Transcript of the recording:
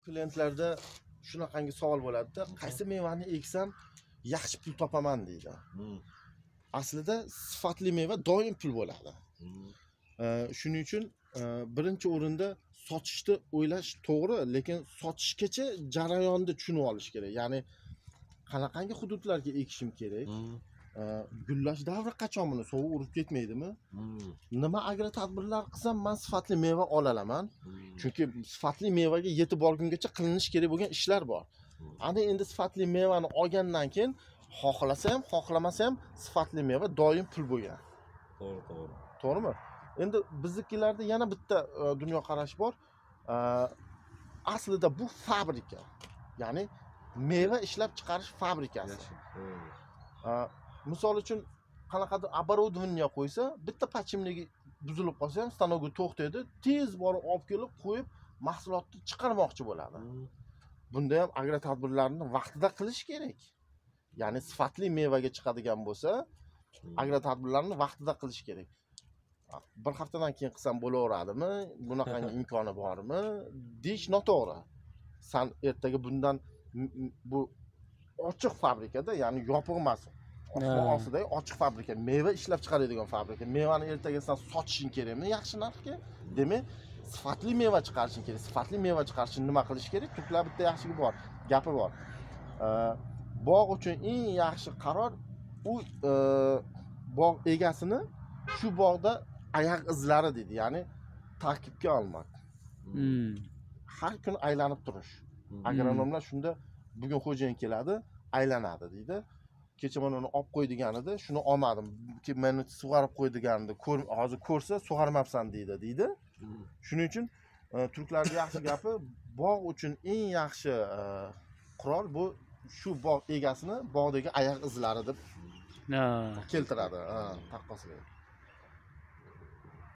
Klientlarda shunaqangi savol bo'ladi-da, qaysi mevani eksam yaxshi pul topaman deydi. Aslida sifatli meva doim pul bo'ladi. Shuning uchun birinchi o'rinda sotishni o'ylash to'g'ri, lekin sotishgacha jarayonni tushunib olish kerak. Ya'ni qanaqangi hududlarga ekishim kerak? Gullash davri qachon buni sovuq urib ketmaydimi? Nima agro tadbirlar qilsam men sifatli meva olalaman? Chunki sifatli mevaga yetib borgungacha qilinish kerak bo'lgan ishlar bor. Ana endi sifatli mevani olgandan keyin xohlasa ham, xohlamasa ham sifatli meva doim pul bo'lgan. To'g'ri. To'g'rimi? Endi biznikilarda yana bitta dunyo qarash bor. Aslida bu fabrika. Ya'ni meva ishlab chiqarish fabrikasi. Misol uchun qanaqadir оборудование qo'ysa, bitta pachimligi buzilib qolsa ham stanogga to'xtaydi, tez borib olib kelib qo'yib mahsulotni chiqarmoqchi bo'ladi. Bunda ham agro tadbirlarni vaqtida qilish kerak. Ya'ni sifatli mevaga chiqadigan bo'lsa, agro tadbirlarni vaqtida qilish kerak. Bir haftadan keyin qilsam bo'laveradimi? Bunaqangi imkoni bormi? Deyish noto'g'ri. Sen ertaga bundan bu ochiq fabrikada, ya'ni yopiq emas. Ostidagi ochiq fabrika, meva ishlab chiqaradigan fabrika. Mevani ertaga sen sotishing kerakmi yaxshi narxga? Demak, sifatli meva chiqarishing kerak. Sifatli meva chiqarishni nima qilish kerak? Turklar bitta yaxshi gapi bor. Bog' uchun eng yaxshi qaror u bog' egasini shu bog'da oyoq izlari deydi, ya'ni tarkibga olmak. Har kun aylanib turish. Agronomlar shunda bugun xo'jayin keladi, aylanadi deydi. Kecha men uni olib qo'ydiganida shuni olmadim. Meni sug'arib qo'ydiganida hozir ko'rsa sug'armabsan deydi. Shuning uchun turklarning yaxshi gapi, bog' uchun eng yaxshi qurol bu shu bog' egasini bog'dagi oyoq izlari deb keltiradi taqqosiga.